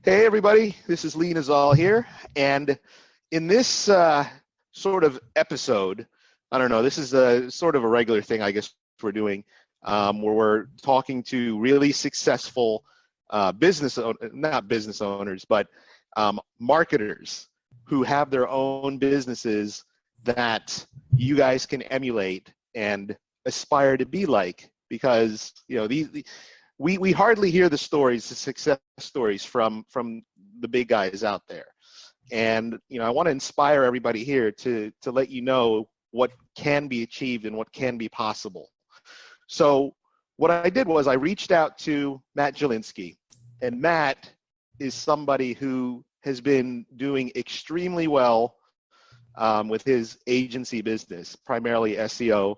Hey everybody, this is Lee Nazal here, and in this sort of episode, I don't know, this is a sort of a regular thing I guess we're doing, where we're talking to really successful not business owners, but marketers who have their own businesses that you guys can emulate and aspire to be like, because we hardly hear the stories, the success stories from the big guys out there. And I want to inspire everybody here to let you know what can be achieved and what can be possible. So what I did was I reached out to Matt Jelinski, and Matt is somebody who has been doing extremely well with his agency business, primarily SEO,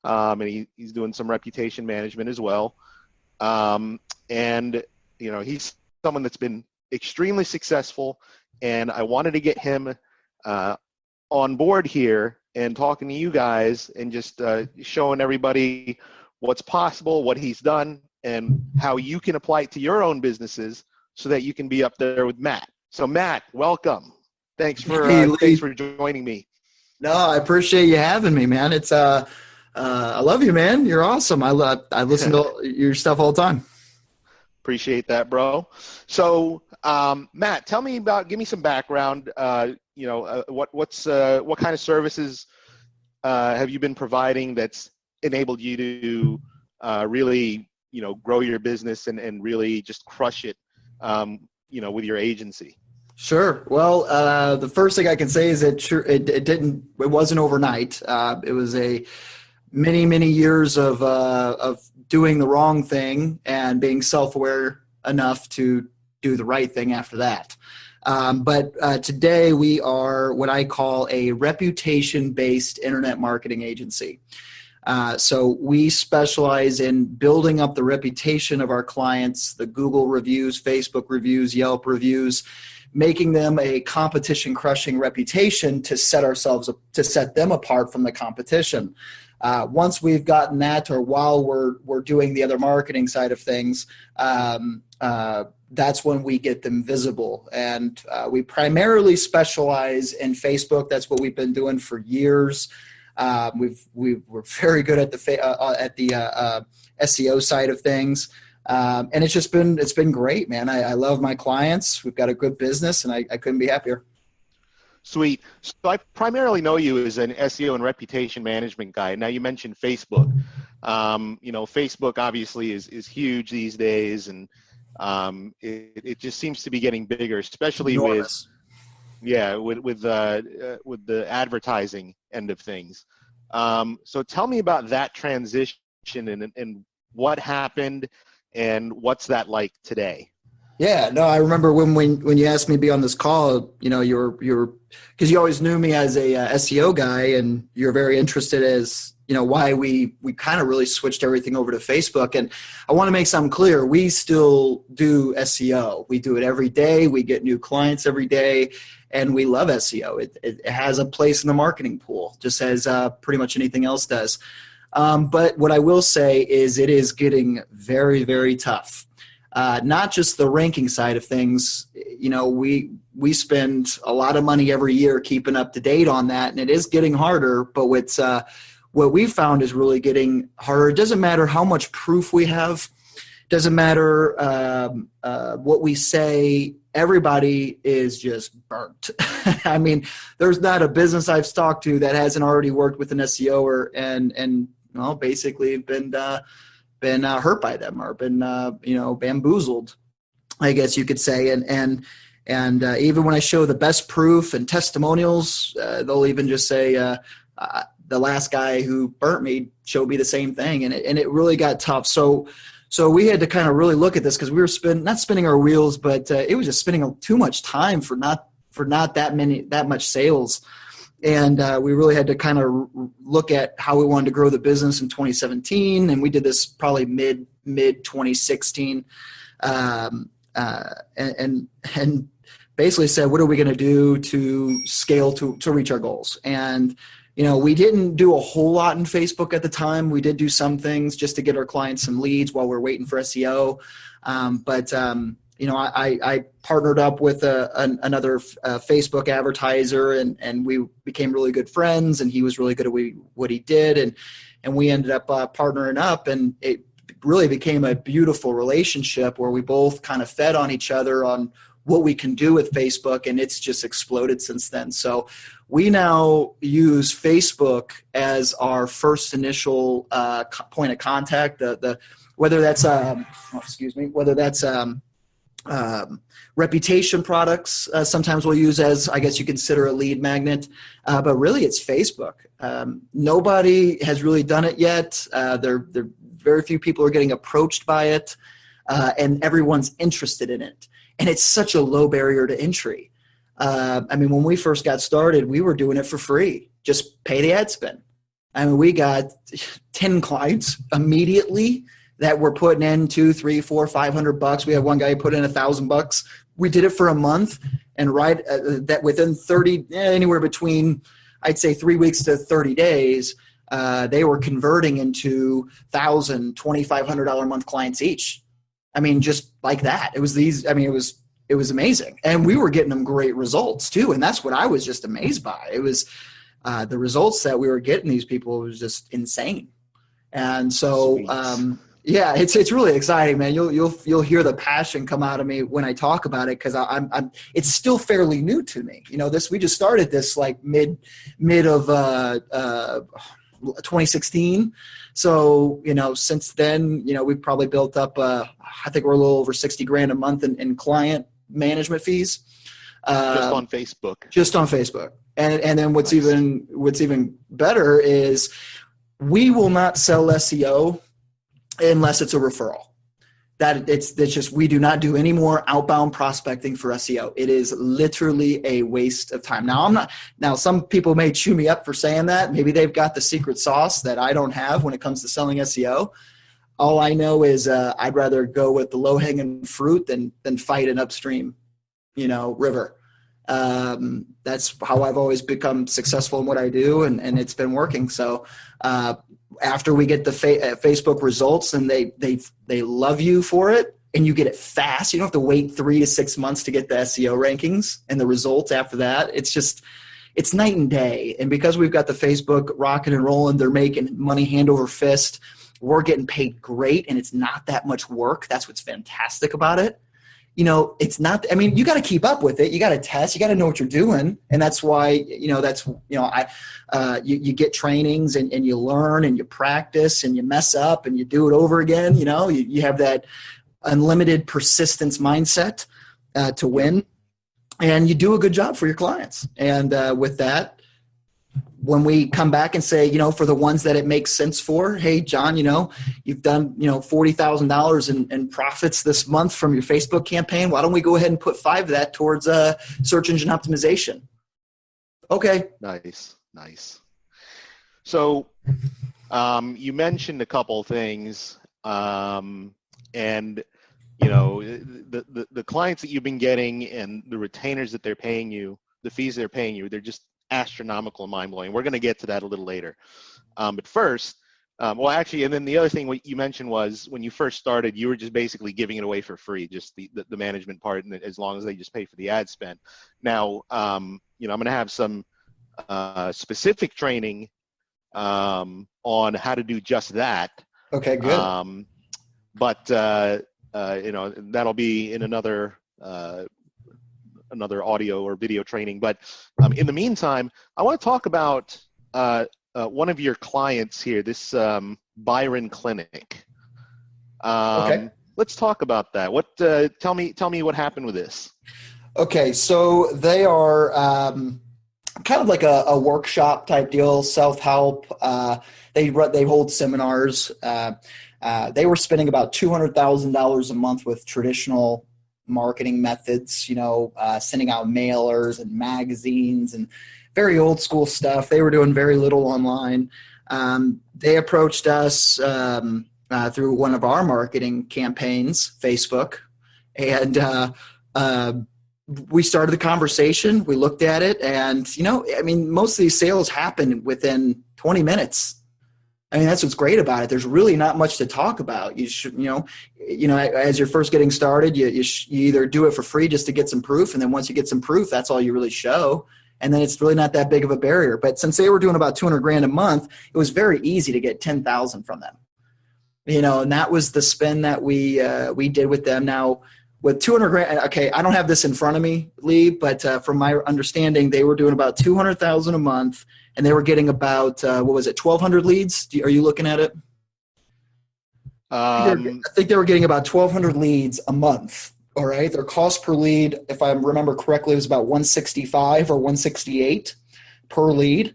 and he's doing some reputation management as well. And he's someone that's been extremely successful, and I wanted to get him on board here and talking to you guys and just showing everybody what's possible, what he's done, and how you can apply it to your own businesses so that you can be up there with Matt. So Matt, welcome. Thanks for joining me. No, I appreciate you having me, man. It's I love you, man. You're awesome. I listen to your stuff all the time. Appreciate that, bro. So, Matt, give me some background. What kind of services have you been providing that's enabled you to really, grow your business and really just crush it, with your agency? Sure. Well, the first thing I can say is it wasn't overnight. It was a many years of doing the wrong thing and being self-aware enough to do the right thing after that. But today we are what I call a reputation-based internet marketing agency. So we specialize in building up the reputation of our clients, the Google reviews, Facebook reviews, Yelp reviews, making them a competition-crushing reputation to set them apart from the competition. Once we've gotten that, or while we're doing the other marketing side of things, that's when we get them visible. And we primarily specialize in Facebook. That's what we've been doing for years. We're very good at the SEO side of things. And it's been great, man. I love my clients. We've got a good business, and I couldn't be happier. Sweet. So I primarily know you as an SEO and reputation management guy. Now you mentioned Facebook. Facebook obviously is huge these days, and it just seems to be getting bigger, especially Enormous. with the advertising end of things. So tell me about that transition and what happened and what's that like today? Yeah, no, I remember when you asked me to be on this call, you're because you always knew me as a SEO guy, and you're very interested as, why we kind of really switched everything over to Facebook. And I want to make something clear. We still do SEO. We do it every day. We get new clients every day, and we love SEO. It has a place in the marketing pool, just as pretty much anything else does. But what I will say is it is getting very, very tough. Not just the ranking side of things. We spend a lot of money every year keeping up to date on that, and it is getting harder. But what we found is really getting harder. It doesn't matter how much proof we have. It doesn't matter what we say. Everybody is just burnt. I mean, there's not a business I've talked to that hasn't already worked with an SEO and basically been hurt by them or been bamboozled, I guess you could say. And even when I show the best proof and testimonials, they'll even just say the last guy who burnt me showed me the same thing, and it really got tough. So we had to kind of really look at this, because we were not spinning our wheels, but it was just spending too much time for not that much sales. And we really had to kind of look at how we wanted to grow the business in 2017. And we did this probably mid 2016, and basically said, what are we going to do to scale to reach our goals? And we didn't do a whole lot in Facebook at the time. We did do some things just to get our clients some leads while we're waiting for SEO. But I partnered up with another Facebook advertiser, and we became really good friends, and he was really good at what he did, and we ended up partnering up, and it really became a beautiful relationship where we both kind of fed on each other on what we can do with Facebook, and it's just exploded since then. So we now use Facebook as our first initial point of contact. Whether that's reputation products, sometimes we'll use as, I guess you consider, a lead magnet, but really it's Facebook. Nobody has really done it yet. There very few people are getting approached by it, and everyone's interested in it. And it's such a low barrier to entry. When we first got started, we were doing it for free. Just pay the ad spend. We got 10 clients immediately that were putting in $200, $300, $400, $500. We had one guy who put in $1,000. We did it for a month, and that within anywhere between, I'd say, 3 weeks to 30 days, they were converting into $1,000, $2,500 a month clients each. Just like that. It was it was amazing. And we were getting them great results too. And that's what I was just amazed by. It was the results that we were getting these people was just insane. And so, yeah, it's really exciting, man. You'll hear the passion come out of me when I talk about it, because it's still fairly new to me. We just started this like mid of 2016. So, since then, we've probably built up, I think we're a little over 60 grand a month in client management fees. Just on Facebook. Just on Facebook. And then what's even better is we will not sell SEO unless it's a referral. It's just, we do not do any more outbound prospecting for SEO. It is literally a waste of time. Now some people may chew me up for saying that. Maybe they've got the secret sauce that I don't have when it comes to selling SEO. All I know is I'd rather go with the low hanging fruit than fight an upstream, river. That's how I've always become successful in what I do, and it's been working. So, after we get the Facebook results and they love you for it, and you get it fast, you don't have to wait 3 to 6 months to get the SEO rankings and the results after that. It's night and day. And because we've got the Facebook rocking and rolling, they're making money hand over fist. We're getting paid great, and it's not that much work. That's what's fantastic about it. It's not, you got to keep up with it. You got to test, you got to know what you're doing. And that's why, you get trainings and you learn and you practice and you mess up and you do it over again. You have that unlimited persistence mindset to win, and you do a good job for your clients. And with that, when we come back and say, for the ones that it makes sense for, hey, John, you've done, $40,000 in profits this month from your Facebook campaign. Why don't we go ahead and put 5 of that towards search engine optimization? Okay. Nice. So you mentioned a couple things, and the clients that you've been getting and the retainers that they're paying you, the fees they're paying you, they're just astronomical and mind-blowing. We're going to get to that a little later. But first, and then the other thing what you mentioned was when you first started, you were just basically giving it away for free, just the management part, and as long as they just pay for the ad spend. Now, I'm going to have some specific training on how to do just that. Okay, good. But that'll be in another audio or video training. But in the meantime, I want to talk about one of your clients here, this Byron Clinic. Okay. Let's talk about that. Tell me what happened with this. Okay, so they are kind of like a workshop type deal, self-help. They hold seminars. They were spending about $200,000 a month with traditional marketing methods, sending out mailers and magazines and very old school stuff. They were doing very little online. They approached us through one of our marketing campaigns, Facebook, and we started the conversation. We looked at it, and most of these sales happen within 20 minutes. I mean, that's what's great about it. There's really not much to talk about. You should, as you're first getting started, you either do it for free just to get some proof, and then once you get some proof, that's all you really show. And then it's really not that big of a barrier. But since they were doing about 200 grand a month, it was very easy to get 10,000 from them. And that was the spend that we did with them. Now, with 200 grand, okay, I don't have this in front of me, Lee, but from my understanding, they were doing about 200,000 a month, and they were getting about 1,200 leads. Are you looking at it? I think they were getting about 1,200 leads a month. All right, their cost per lead, if I remember correctly, was about 165 or 168 per lead.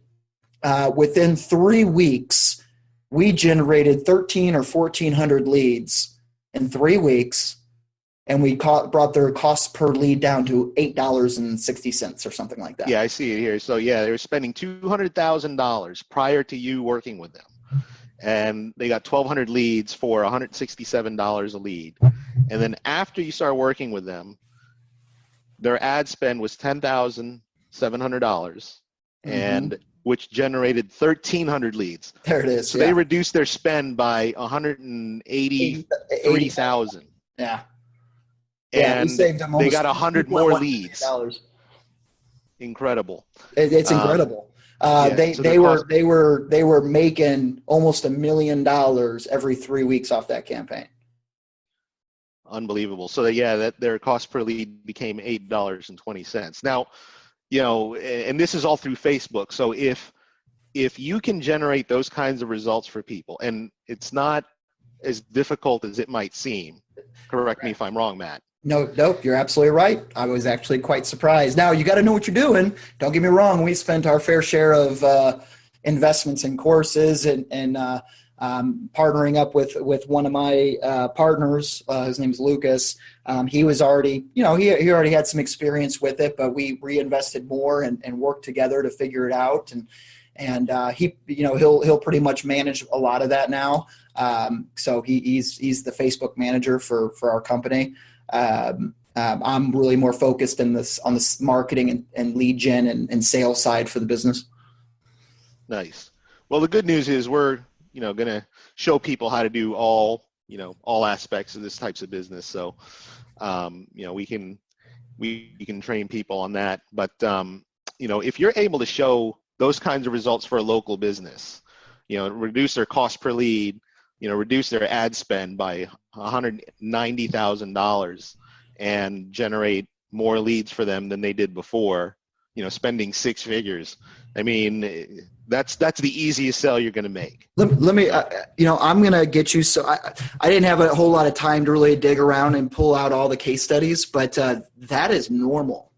Within 3 weeks, we generated 1,300 or 1,400 leads in 3 weeks. And we brought their cost per lead down to $8.60 or something like that. Yeah, I see it here. So yeah, they were spending $200,000 prior to you working with them, and they got 1,200 leads for $167 a lead. And then after you start working with them, their ad spend was $10,700, and which generated 1,300 leads. There it is. So they reduced their spend by $183,000. Yeah. And we saved them they got 100 more leads. Incredible. It's incredible. They were making almost $1 million every 3 weeks off that campaign. Unbelievable. So that their cost per lead became $8.20. Now, and this is all through Facebook. So if you can generate those kinds of results for people, and it's not as difficult as it might seem. Correct me if I'm wrong, Matt. Nope, you're absolutely right. I was actually quite surprised. Now, you got to know what you're doing. Don't get me wrong. We spent our fair share of investments in courses and partnering up with one of my partners. His name's Lucas. He was already, he already had some experience with it, but we reinvested more and worked together to figure it out. And he, he'll pretty much manage a lot of that now. So he's the Facebook manager for our company. I'm really more focused on this marketing and lead gen and sales side for the business. Nice. Well, the good news is we're, going to show people how to do all aspects of this types of business. So, we can train people on that. But, if you're able to show those kinds of results for a local business, reduce their cost per lead, reduce their ad spend by $190,000 and generate more leads for them than they did before, spending 6 figures. I mean, that's the easiest sell you're going to make. Let me, I'm going to get you. So I didn't have a whole lot of time to really dig around and pull out all the case studies, but that is normal.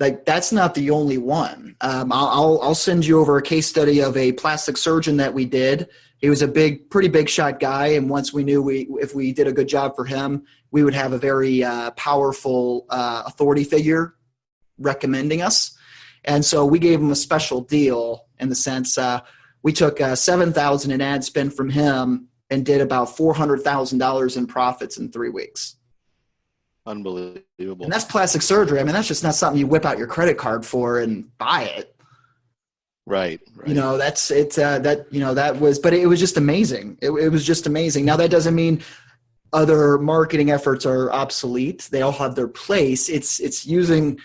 Like, that's not the only one. I'll send you over a case study of a plastic surgeon that we did. He was a pretty big shot guy, and once we knew if we did a good job for him, we would have a very powerful authority figure recommending us. And so we gave him a special deal in the sense we took $7,000 in ad spend from him and did about $400,000 in profits in 3 weeks. Unbelievable. And that's plastic surgery. I mean, that's just not something you whip out your credit card for and buy it. Right. That's it. But it was just amazing. It was just amazing. Now, that doesn't mean other marketing efforts are obsolete. They all have their place. It's using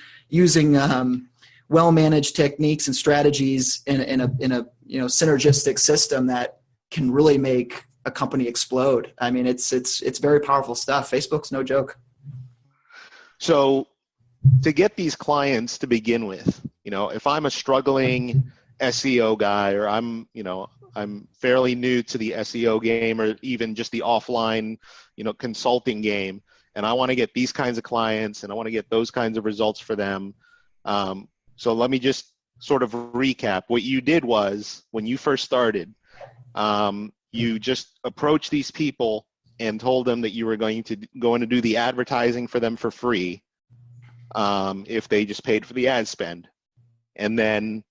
well-managed techniques and strategies in a synergistic system that can really make a company explode. I mean, it's very powerful stuff. Facebook's no joke. So to get these clients to begin with, if I'm a struggling SEO guy, or I'm fairly new to the SEO game, or even just the offline, consulting game, and I want to get these kinds of clients and I want to get those kinds of results for them. So let me just sort of recap. What you did was, when you first started, you just approached these people and told them that you were going to do the advertising for them for free if they just paid for the ad spend. And then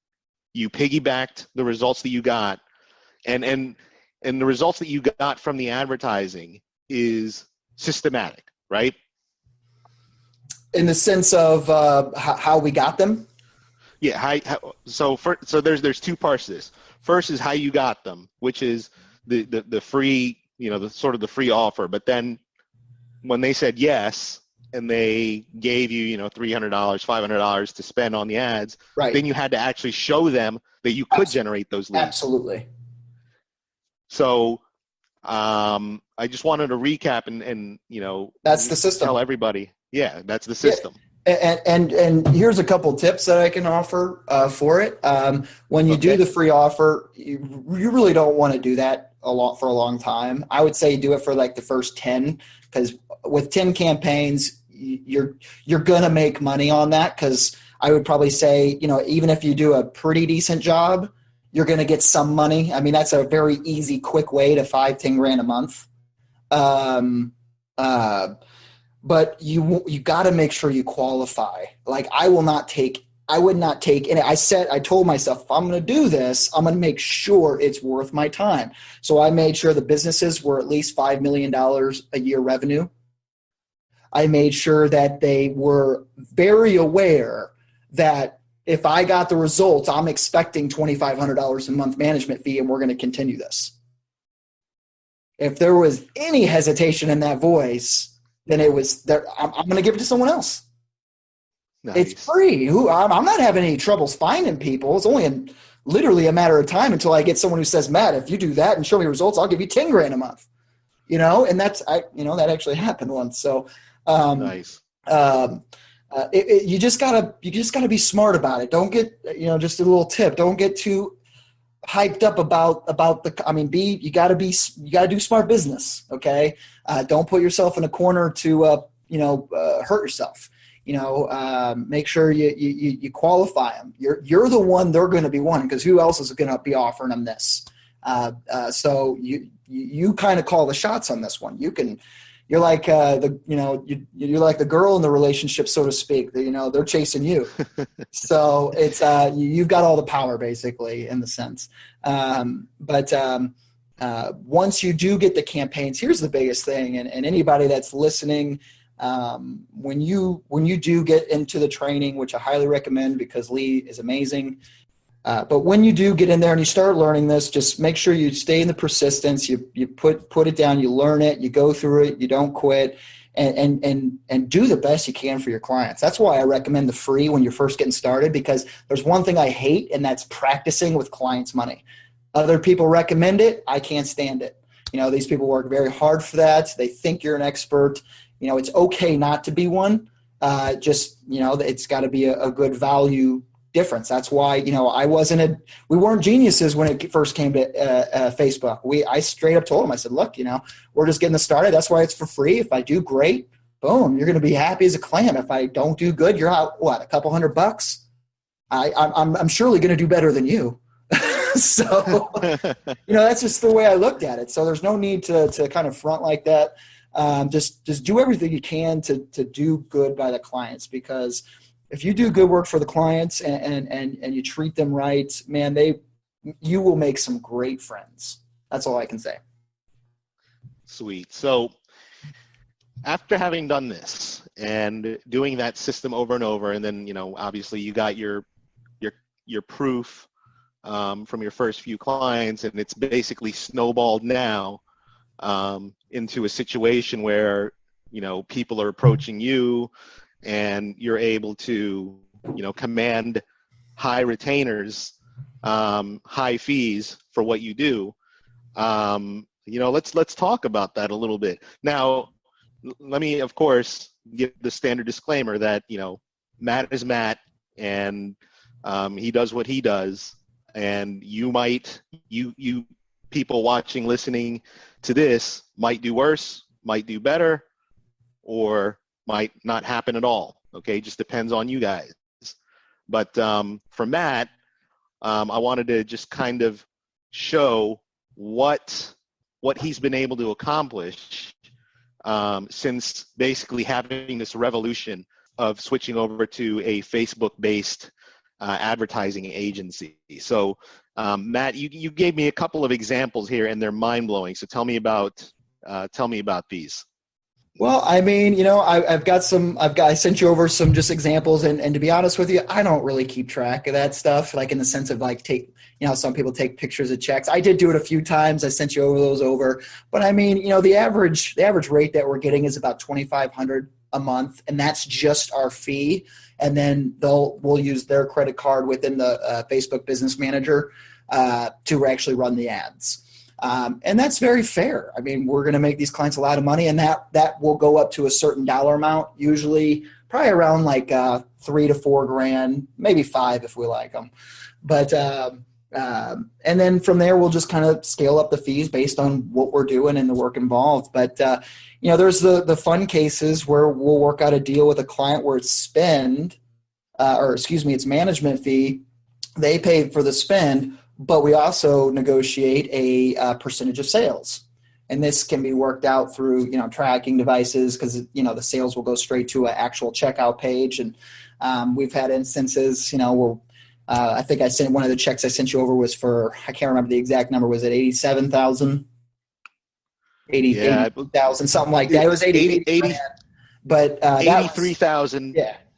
you piggybacked the results that you got, and the results that you got from the advertising is systematic, right? In the sense of how we got them? Yeah. So there's 2 parts to this. first is how you got them, which is the free, the sort of the free offer. But then when they said yes and they gave you, $300, $500 to spend on the ads, Right. then you had to actually show them that you could generate those leads. Absolutely. So I just wanted to recap and that's the system. Tell everybody, that's the system. Yeah. And here's a couple tips that I can offer for it. When you do the free offer, you really don't want to do that for a long time. I would say do it for like the first 10, because with 10 campaigns, you're gonna make money on that. Because I would probably say, even if you do a pretty decent job, you're going to get some money. I mean, that's a very easy, quick way to $5-10 grand a month. But you got to make sure you qualify. Like I would not take, and I told myself, if I'm going to do this, I'm going to make sure it's worth my time. So I made sure the businesses were at least $5 million a year revenue. I made sure that they were very aware that if I got the results, I'm expecting $2,500 a month management fee, and we're going to continue this. If there was any hesitation in that voice, then it was there. I'm going to give it to someone else. Nice. It's free. I'm not having any troubles finding people. It's only literally a matter of time until I get someone who says, Matt, if you do that and show me results, I'll give you 10 grand a month. And that actually happened once. So nice. You just gotta be smart about it. Don't get, just a little tip. Don't get too hyped up about you gotta do smart business. Okay. Don't put yourself in a corner to, hurt yourself. Make sure you qualify them. You're the one they're going to be wanting, because who else is going to be offering them this? So you kind of call the shots on this one. You're like you're like the girl in the relationship, so to speak. They're chasing you. So it's you've got all the power, basically, in the sense. But once you do get the campaigns, here's the biggest thing. And anybody that's listening, when you do get into the training, which I highly recommend because Lee is amazing. But when you do get in there and you start learning this, just make sure you stay in the persistence. You put it down, you learn it, you go through it, you don't quit, and do the best you can for your clients. That's why I recommend the free when you're first getting started, because there's one thing I hate, and that's practicing with clients' money. Other people recommend it. I can't stand it. These people work very hard for that. They think you're an expert. It's okay not to be one. It's got to be a good value difference. That's why, we weren't geniuses when it first came to Facebook. I straight up told them, I said, look, we're just getting started. That's why it's for free. If I do great, boom, you're going to be happy as a clam. If I don't do good, you're out, a couple $100? I'm surely going to do better than you. So, that's just the way I looked at it. So there's no need to kind of front like that. Just do everything you can to do good by the clients, because if you do good work for the clients and you treat them right, man, you will make some great friends. That's all I can say. Sweet. So after having done this and doing that system over and over, and then, obviously you got your proof from your first few clients, and it's basically snowballed now into a situation where, people are approaching you, and you're able to, command high retainers, high fees for what you do. Let's talk about that a little bit. Now, let me, of course, give the standard disclaimer that, Matt is Matt, and he does what he does. And you people watching, listening to this might do worse, might do better, or might not happen at all. Okay, just depends on you guys. But for Matt, I wanted to just kind of show what he's been able to accomplish since basically having this revolution of switching over to a Facebook-based advertising agency. So, Matt, you gave me a couple of examples here, and they're mind-blowing. So tell me about these. Well, I sent you over some just examples, and to be honest with you, I don't really keep track of that stuff, like in the sense of some people take pictures of checks. I did do it a few times. I sent you over. But I mean, the average rate that we're getting is about $2,500 a month, and that's just our fee. And then we'll use their credit card within the Facebook Business Manager to actually run the ads. And that's very fair. I mean, we're going to make these clients a lot of money, and that will go up to a certain dollar amount, usually probably around like $3 to $4 grand, maybe $5 if we like them. But and then from there, we'll just kind of scale up the fees based on what we're doing and the work involved. But there's the fun cases where we'll work out a deal with a client where it's it's management fee. They pay for the spend, but we also negotiate a percentage of sales. And this can be worked out through, tracking devices because, the sales will go straight to an actual checkout page. And we've had instances, where I think one of the checks I sent you over was for, I can't remember the exact number. Was it 87,000? 80,000, something like that. It was 80 but 83,000.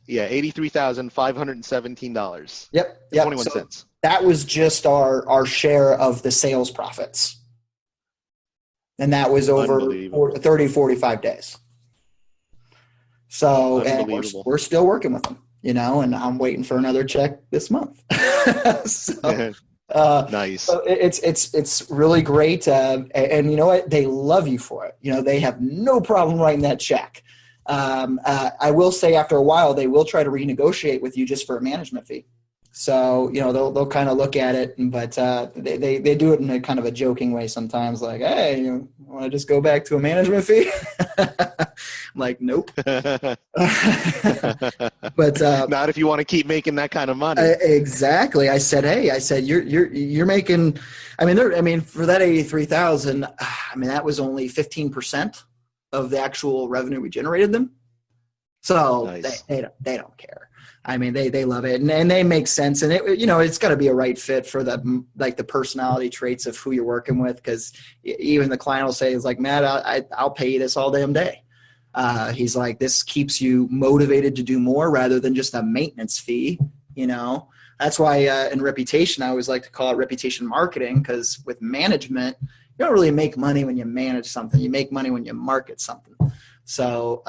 Yeah, $83,517. Yep. 21 cents. That was just our share of the sales profits. And that was over 30, 45 days. So, and we're still working with them, and I'm waiting for another check this month. Nice. So it's really great. And you know what? They love you for it. They have no problem writing that check. I will say after a while, they will try to renegotiate with you just for a management fee. So, they'll kind of look at it, but they do it in a kind of a joking way sometimes, like, hey, you want to just go back to a management fee? I'm like, nope. But not if you want to keep making that kind of money. Exactly. I said, you're making, for that 83,000, that was only 15% of the actual revenue we generated them. So nice. they don't care. They love it, and they make sense, and it's got to be a right fit for the personality traits of who you're working with. Because even the client will say, "Is like Matt, I'll pay you this all damn day." He's like, "This keeps you motivated to do more rather than just a maintenance fee." That's why in reputation, I always like to call it reputation marketing, because with management, you don't really make money when you manage something. You make money when you market something. So.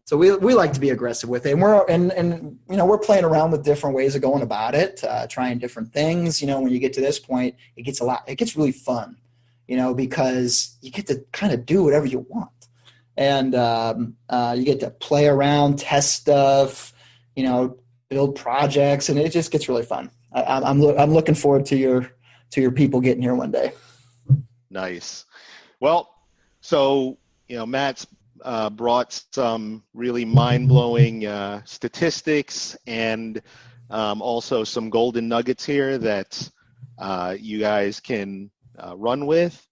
So we like to be aggressive with it, and we're playing around with different ways of going about it, trying different things. When you get to this point, it gets really fun, because you get to kind of do whatever you want, and you get to play around, test stuff, build projects, and it just gets really fun. I'm looking forward to your people getting here one day. Nice. Well, so Matt's brought some really mind-blowing statistics and also some golden nuggets here that you guys can run with.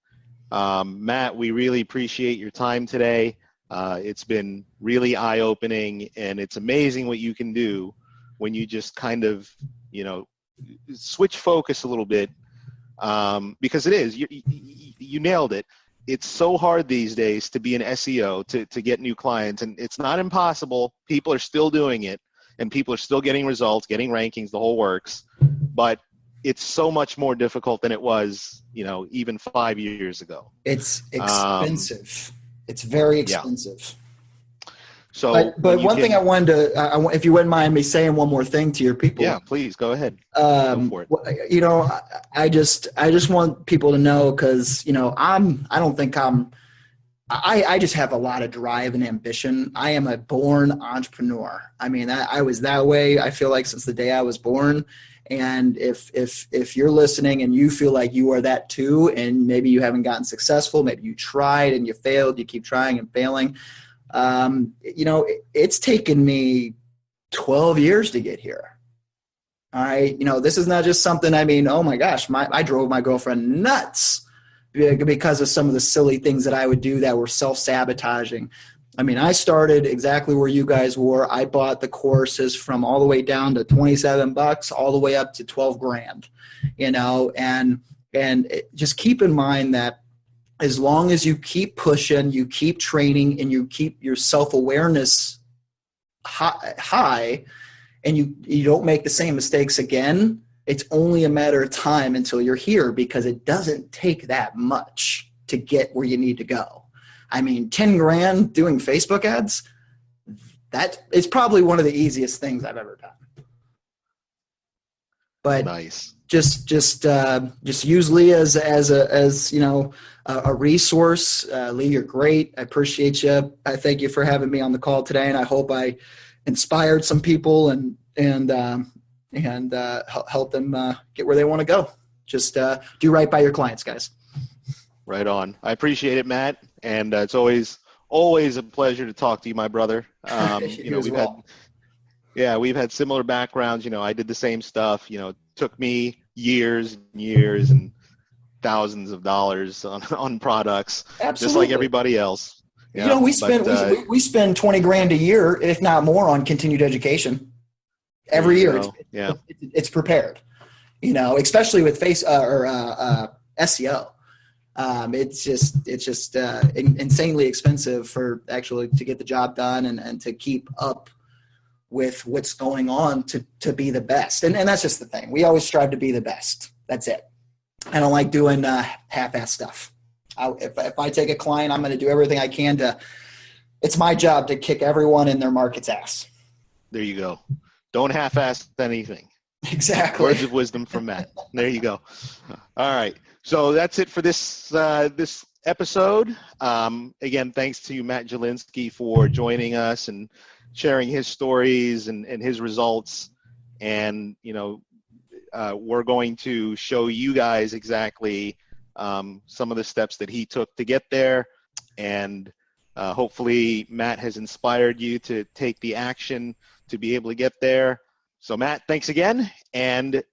Matt, we really appreciate your time today. It's been really eye-opening, and it's amazing what you can do when you just kind of, switch focus a little bit, because it is. You nailed it. It's so hard these days to be an SEO, to get new clients, and it's not impossible. People are still doing it, and people are still getting results, getting rankings, the whole works. But it's so much more difficult than it was, even 5 years ago. It's expensive. It's very expensive. Yeah. So, but one thing I wanted to, if you wouldn't mind me saying one more thing to your people. Yeah, please go ahead. Go for it. I just want people to know, because I just have a lot of drive and ambition. I am a born entrepreneur. I was that way. I feel like since the day I was born. And if you're listening and you feel like you are that too, and maybe you haven't gotten successful, maybe you tried and you failed, you keep trying and failing. It's taken me 12 years to get here. All right. This is not just something, oh my gosh, I drove my girlfriend nuts because of some of the silly things that I would do that were self-sabotaging. I started exactly where you guys were. I bought the courses from all the way down to $27 all the way up to 12 grand, and just keep in mind that as long as you keep pushing, you keep training, and you keep your self-awareness high, and you don't make the same mistakes again, it's only a matter of time until you're here, because it doesn't take that much to get where you need to go. I mean, 10 grand doing Facebook ads, that is probably one of the easiest things I've ever done. But nice. Just use Lee as a resource. Lee, you're great. I appreciate you. I thank you for having me on the call today, and I hope I inspired some people and help them get where they want to go. Just do right by your clients, guys. Right on. I appreciate it, Matt, and it's always a pleasure to talk to you, my brother. We've had similar backgrounds. I did the same stuff. It took me years and years and thousands of dollars on products. Absolutely. Just like everybody else. We spend 20 grand a year, if not more, on continued education every year. It's prepared, especially with SEO. It's just insanely expensive for actually to get the job done and to keep up with what's going on to be the best. And that's just the thing. We always strive to be the best. That's it. I don't like doing half-ass stuff. If I take a client, I'm going to do everything I can it's my job to kick everyone in their market's ass. There you go. Don't half-ass anything. Exactly. Words of wisdom from Matt. There you go. All right. So that's it for this episode. Again, thanks to Matt Jelinski for joining us and sharing his stories and his results. And, we're going to show you guys exactly some of the steps that he took to get there. And hopefully Matt has inspired you to take the action to be able to get there. So Matt, thanks again. And